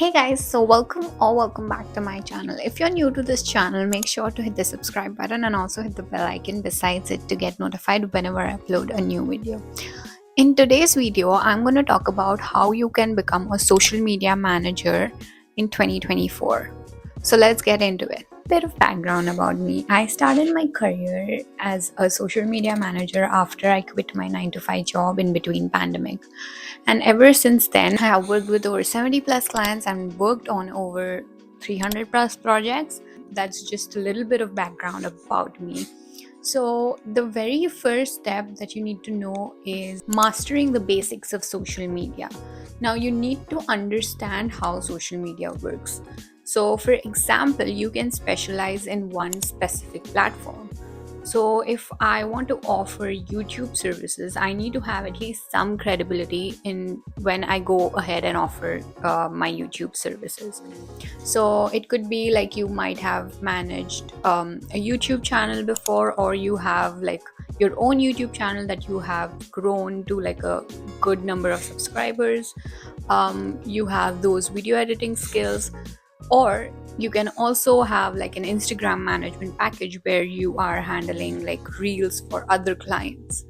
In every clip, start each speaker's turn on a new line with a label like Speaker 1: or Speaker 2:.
Speaker 1: Hey guys, so welcome back to my channel. If you're new to this channel, make sure to hit the subscribe button and also hit the bell icon besides it to get notified whenever I upload a new video. In today's video, I'm going to talk about how you can become a social media manager in 2024. So let's get into it. Bit of background about me. I started my career as a social media manager after I quit my 9 to 5 job in between pandemic. And ever since then, I have worked with over 70 plus clients and worked on over 300 plus projects. That's just a little bit of background about me. So, the very first step that you need to know is mastering the basics of social media. Now, you need to understand how social media works. So, for example, you can specialize in one specific platform. So, if I want to offer YouTube services, I need to have at least some credibility in when I go ahead and offer my YouTube services. So, it could be like you might have managed a YouTube channel before, or you have like your own YouTube channel that you have grown to like a good number of subscribers. You have those video editing skills, or you can also have like an Instagram management package where you are handling like reels for other clients.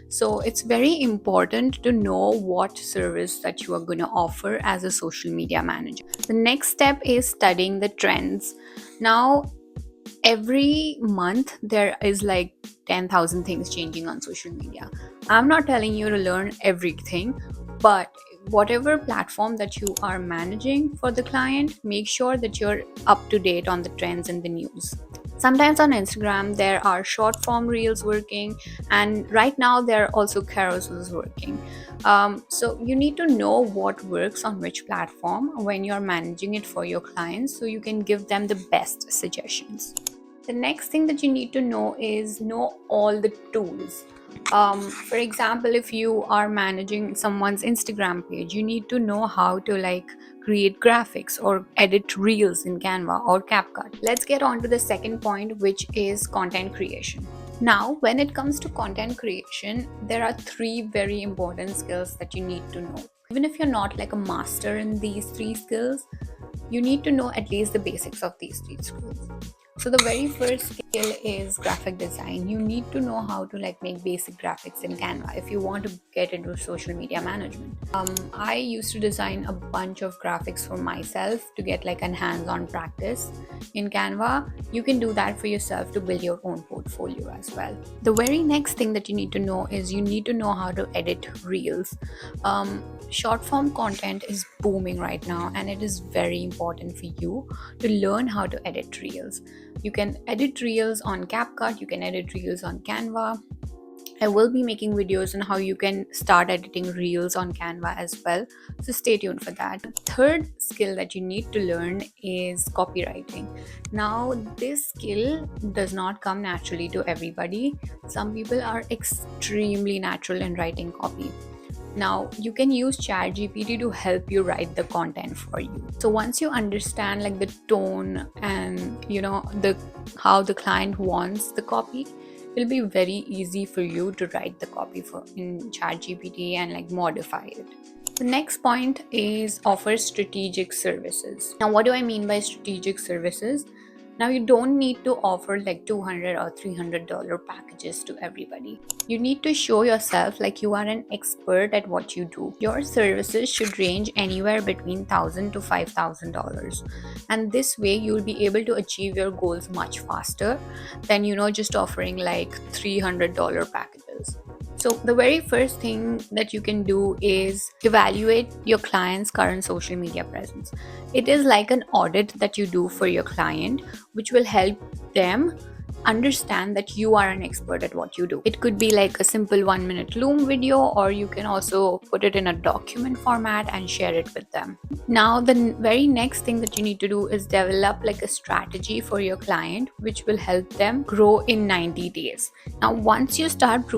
Speaker 1: So it's very important to know what service that you are going to offer as a social media manager. The next step is studying the trends. Now, every month there is like 10,000 things changing on social media. I'm not telling you to learn everything, but whatever platform that you are managing for the client, make sure that you're up to date on the trends and the news. Sometimes on Instagram there are short form reels working, and right now there are also carousels working. So you need to know what works on which platform when you're managing it for your clients, so you can give them the best suggestions. The next thing that you need to know is know all the tools. For example, if you are managing someone's Instagram page, you need to know how to like create graphics or edit reels in Canva or CapCut. Let's get on to the second point, which is content creation. Now, when it comes to content creation, there are three very important skills that you need to know. Even if you're not like a master in these three skills, you need to know at least the basics of these three skills. So the very first skill is graphic design. You need to know how to like make basic graphics in Canva if you want to get into social media management. I used to design a bunch of graphics for myself to get like an hands-on practice in Canva. You can do that for yourself to build your own portfolio as well. The very next thing that you need to know is you need to know how to edit reels. Short form content is booming right now, and it is very important for you to learn how to edit reels. You can edit reels on CapCut, you can edit reels on Canva. I will be making videos on how you can start editing reels on Canva as well, so stay tuned for that. The third skill that you need to learn is copywriting. Now, this skill does not come naturally to everybody. Some people are extremely natural in writing copy. Now, you can use ChatGPT to help you write the content for you. So once you understand like the tone and the how the client wants the copy, it'll be very easy for you to write the copy for in ChatGPT and like modify it. The next point is offer strategic services. Now, what do I mean by strategic services? Now, you don't need to offer like $200 or $300 packages to everybody. You need to show yourself like you are an expert at what you do. Your services should range anywhere between $1,000 to $5,000. And this way, you'll be able to achieve your goals much faster than, just offering like $300 packages. So the very first thing that you can do is evaluate your client's current social media presence. It is like an audit that you do for your client, which will help them understand that you are an expert at what you do. It could be like a simple 1-minute Loom video, or you can also put it in a document format and share it with them. Now, the very next thing that you need to do is develop like a strategy for your client, which will help them grow in 90 days. Now, once you start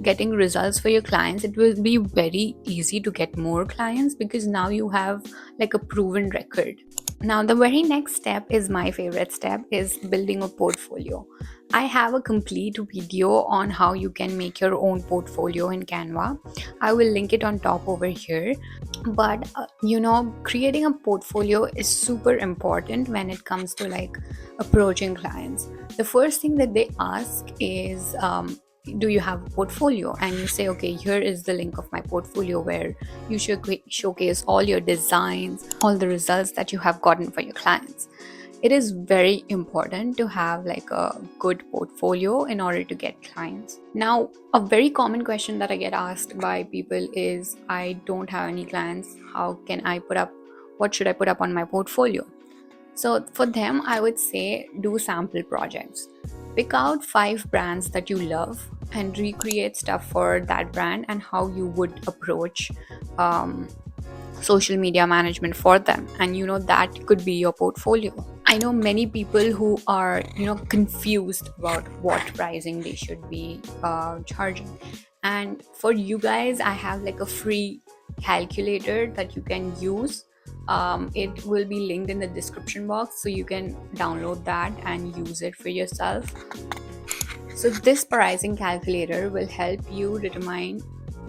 Speaker 1: getting results for your clients, it will be very easy to get more clients because now you have like a proven record. Now, the very next step is my favorite step, is building a portfolio. I have a complete video on how you can make your own portfolio in Canva. I will link it on top over here. But creating a portfolio is super important when it comes to like approaching clients. The first thing that they ask is, do you have a portfolio? And you say, okay, here is the link of my portfolio, where you should showcase all your designs, all the results that you have gotten for your clients. It is very important to have like a good portfolio in order to get clients. Now, a very common question that I get asked by people is, I don't have any clients, how can I put up, what should I put up on my portfolio? So for them, I would say, do sample projects. Pick out 5 brands that you love and recreate stuff for that brand and how you would approach social media management for them. And that could be your portfolio. I know many people who are confused about what pricing they should be charging. And for you guys, I have like a free calculator that you can use. It will be linked in the description box, so you can download that and use it for yourself. So this pricing calculator will help you determine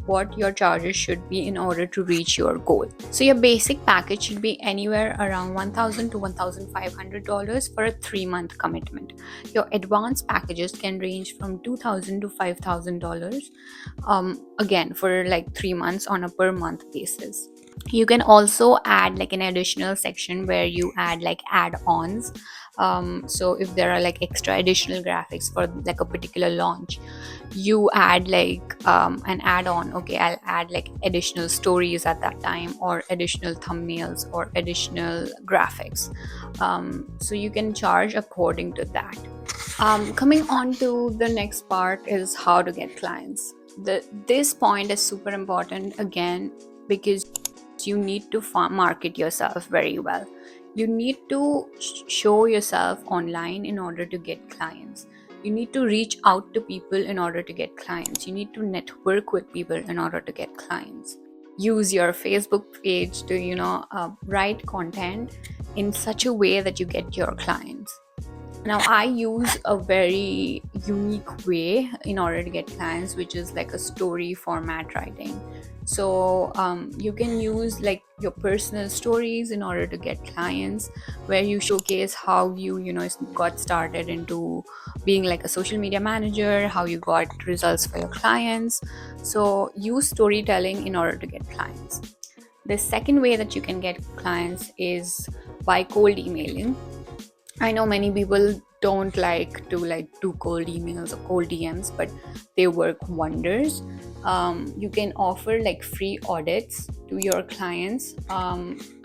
Speaker 1: what your charges should be in order to reach your goal. So your basic package should be anywhere around $1,000 to $1,500 for a 3-month commitment. Your advanced packages can range from $2,000 to $5,000, again for like 3 months on a per month basis. You can also add like an additional section where you add like add-ons. So if there are like extra additional graphics for like a particular launch, you add like an add-on. Okay, I'll add like additional stories at that time, or additional thumbnails, or additional graphics. So you can charge according to that. Coming on to the next part is how to get clients. This point is super important again, because you need to market yourself very well. You need to show yourself online in order to get clients. You need to reach out to people in order to get clients. You need to network with people in order to get clients. Use your Facebook page to write content in such a way that you get your clients. Now, I use a very unique way in order to get clients, which is like a story format writing. So you can use like your personal stories in order to get clients, where you showcase how you got started into being like a social media manager, how you got results for your clients. So use storytelling in order to get clients. The second way that you can get clients is by cold emailing. I know many people don't like to do cold emails or cold DMs, but they work wonders. You can offer like free audits to your clients.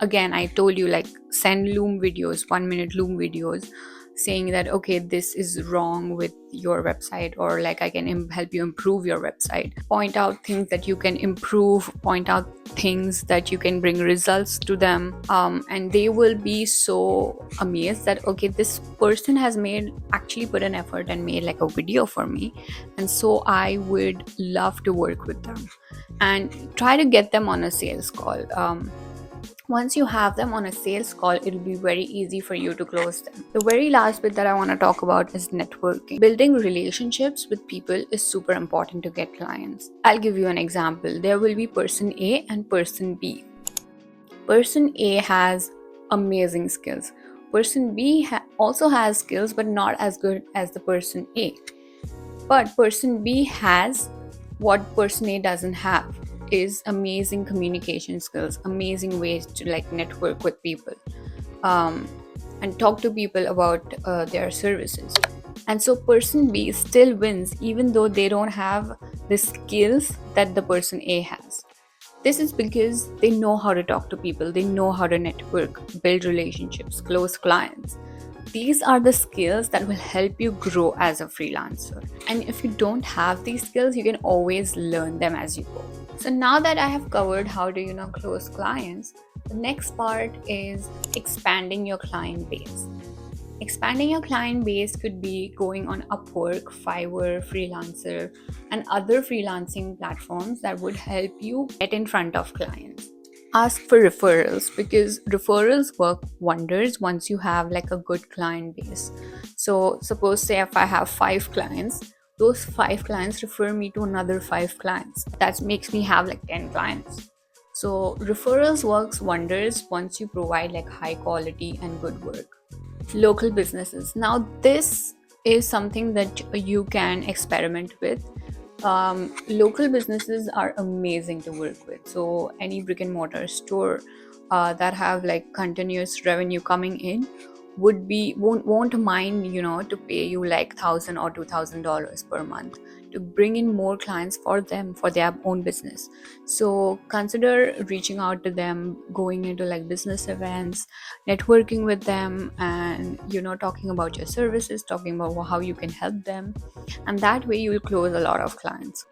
Speaker 1: Again, I told you, like, send Loom videos, 1-minute Loom videos, saying that, okay, this is wrong with your website, or like I can help you improve your website. Point out things that you can improve, point out things that you can bring results to them, and they will be so amazed that, okay, this person has actually put an effort and made like a video for me, and so I would love to work with them. And try to get them on a sales call. Once you have them on a sales call, it'll be very easy for you to close them. The very last bit that I want to talk about is networking. Building relationships with people is super important to get clients. I'll give you an example. There will be person A and person B. Person A has amazing skills. Person B also has skills, but not as good as the person A. But person B has what person A doesn't have, is amazing communication skills, amazing ways to like network with people, and talk to people about their services. And so person B still wins, even though they don't have the skills that the person A has. This is because they know how to talk to people, they know how to network, build relationships, close clients. These are the skills that will help you grow as a freelancer. And if you don't have these skills, you can always learn them as you go. So now that I have covered how to close clients, the next part is expanding your client base. Expanding your client base could be going on Upwork, Fiverr, Freelancer, and other freelancing platforms that would help you get in front of clients. ask for referrals, because referrals work wonders once you have like a good client base. So suppose, say, if I have 5 clients, those 5 clients refer me to another 5 clients, that makes me have like 10 clients. So referrals works wonders once you provide like high quality and good work. Local businesses, now this is something that you can experiment with. Local businesses are amazing to work with. So any brick and mortar store that have like continuous revenue coming in won't mind, to pay you like $1,000 or $2,000 per month to bring in more clients for them for their own business. So consider reaching out to them, going into like business events, networking with them, and talking about your services, talking about how you can help them, and that way you will close a lot of clients.